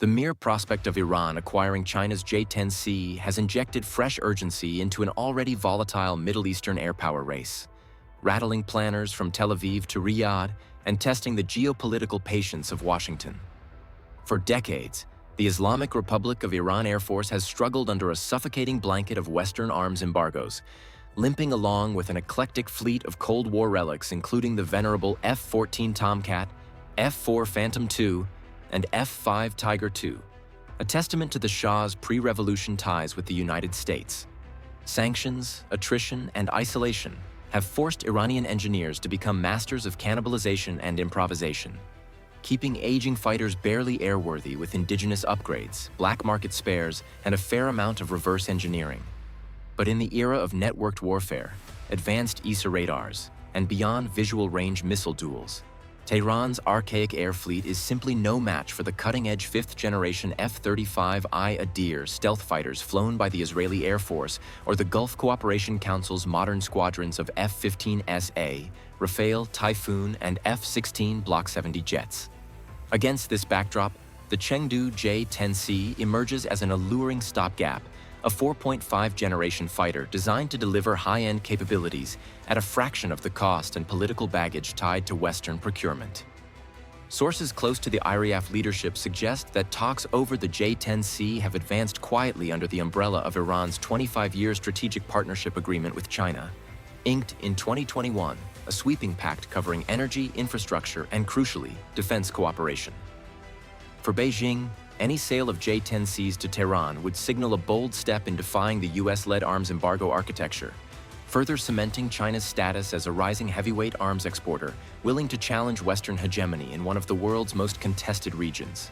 The mere prospect of Iran acquiring China's J-10C has injected fresh urgency into an already volatile Middle Eastern air power race, rattling planners from Tel Aviv to Riyadh and testing the geopolitical patience of Washington. For decades, the Islamic Republic of Iran Air Force has struggled under a suffocating blanket of Western arms embargoes, limping along with an eclectic fleet of Cold War relics including the venerable F-14 Tomcat, F-4 Phantom II, and F-5 Tiger II, a testament to the Shah's pre-revolution ties with the United States. Sanctions, attrition, and isolation have forced Iranian engineers to become masters of cannibalization and improvisation, keeping aging fighters barely airworthy with indigenous upgrades, black market spares, and a fair amount of reverse engineering. But in the era of networked warfare, advanced ESA radars, and beyond visual range missile duels, Tehran's archaic air fleet is simply no match for the cutting-edge fifth-generation F-35I Adir stealth fighters flown by the Israeli Air Force or the Gulf Cooperation Council's modern squadrons of F-15SA, Rafale, Typhoon, and F-16 Block 70 jets. Against this backdrop, the Chengdu J-10C emerges as an alluring stopgap, a 4.5-generation fighter designed to deliver high-end capabilities at a fraction of the cost and political baggage tied to Western procurement. Sources close to the IRIAF leadership suggest that talks over the J-10C have advanced quietly under the umbrella of Iran's 25-year strategic partnership agreement with China, inked in 2021, a sweeping pact covering energy, infrastructure, and, crucially, defense cooperation. For Beijing, any sale of J-10Cs to Tehran would signal a bold step in defying the US-led arms embargo architecture, further cementing China's status as a rising heavyweight arms exporter willing to challenge Western hegemony in one of the world's most contested regions.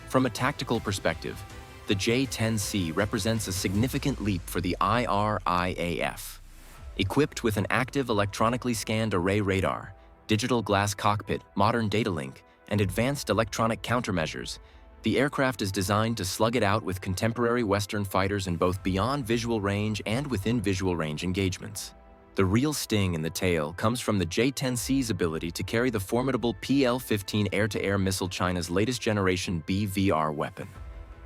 From a tactical perspective, the J-10C represents a significant leap for the IRIAF. Equipped with an active electronically scanned array radar, digital glass cockpit, modern data link, and advanced electronic countermeasures, the aircraft is designed to slug it out with contemporary Western fighters in both beyond visual range and within visual range engagements. The real sting in the tail comes from the J-10C's ability to carry the formidable PL-15 air-to-air missile, China's latest generation BVR weapon.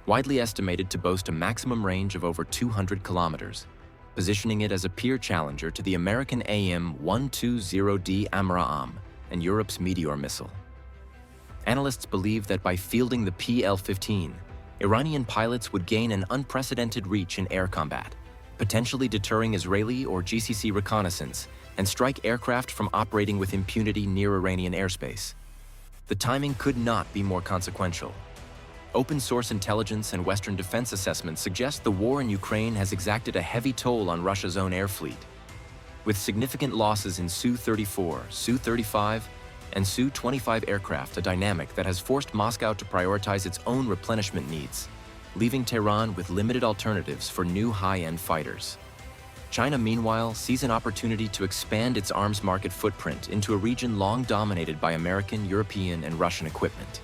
Widely estimated to boast a maximum range of over 200 kilometers, positioning it as a peer challenger to the American AIM-120D AMRAAM and Europe's Meteor missile. Analysts believe that by fielding the PL-15, Iranian pilots would gain an unprecedented reach in air combat, potentially deterring Israeli or GCC reconnaissance and strike aircraft from operating with impunity near Iranian airspace. The timing could not be more consequential. Open-source intelligence and Western defense assessments suggest the war in Ukraine has exacted a heavy toll on Russia's own air fleet, with significant losses in Su-34, Su-35, and Su-25 aircraft, a dynamic that has forced Moscow to prioritize its own replenishment needs, leaving Tehran with limited alternatives for new high-end fighters. China, meanwhile, sees an opportunity to expand its arms market footprint into a region long dominated by American, European, and Russian equipment.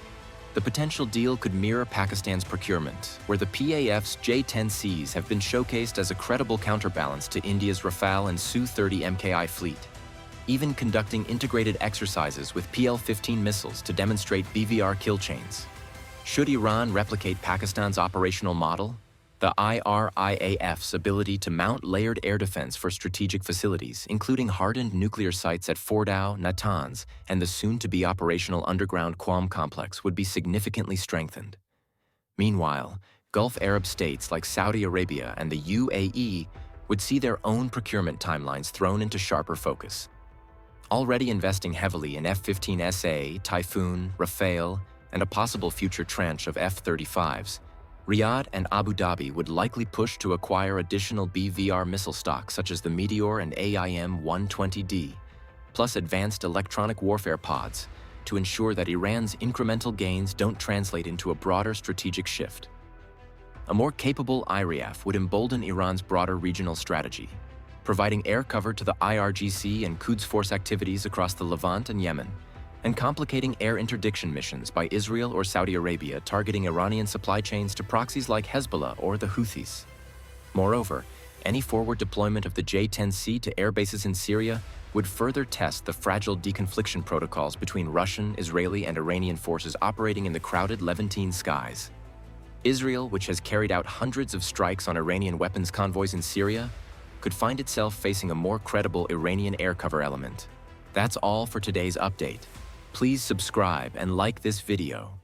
The potential deal could mirror Pakistan's procurement, where the PAF's J-10Cs have been showcased as a credible counterbalance to India's Rafale and Su-30 MKI fleet, even conducting integrated exercises with PL-15 missiles to demonstrate BVR kill chains. Should Iran replicate Pakistan's operational model, the IRIAF's ability to mount layered air defense for strategic facilities, including hardened nuclear sites at Fordow, Natanz, and the soon-to-be operational underground Qom complex would be significantly strengthened. Meanwhile, Gulf Arab states like Saudi Arabia and the UAE would see their own procurement timelines thrown into sharper focus. Already investing heavily in F-15SA, Typhoon, Rafale, and a possible future tranche of F-35s, Riyadh and Abu Dhabi would likely push to acquire additional BVR missile stocks such as the Meteor and AIM-120D, plus advanced electronic warfare pods, to ensure that Iran's incremental gains don't translate into a broader strategic shift. A more capable IRIAF would embolden Iran's broader regional strategy, providing air cover to the IRGC and Quds Force activities across the Levant and Yemen, and complicating air interdiction missions by Israel or Saudi Arabia targeting Iranian supply chains to proxies like Hezbollah or the Houthis. Moreover, Any forward deployment of the J-10C to air bases in Syria would further test the fragile deconfliction protocols between Russian, Israeli, and Iranian forces operating in the crowded Levantine skies. Israel, which has carried out hundreds of strikes on Iranian weapons convoys in Syria, could find itself facing a more credible Iranian air cover element. That's all for today's update. Please subscribe and like this video.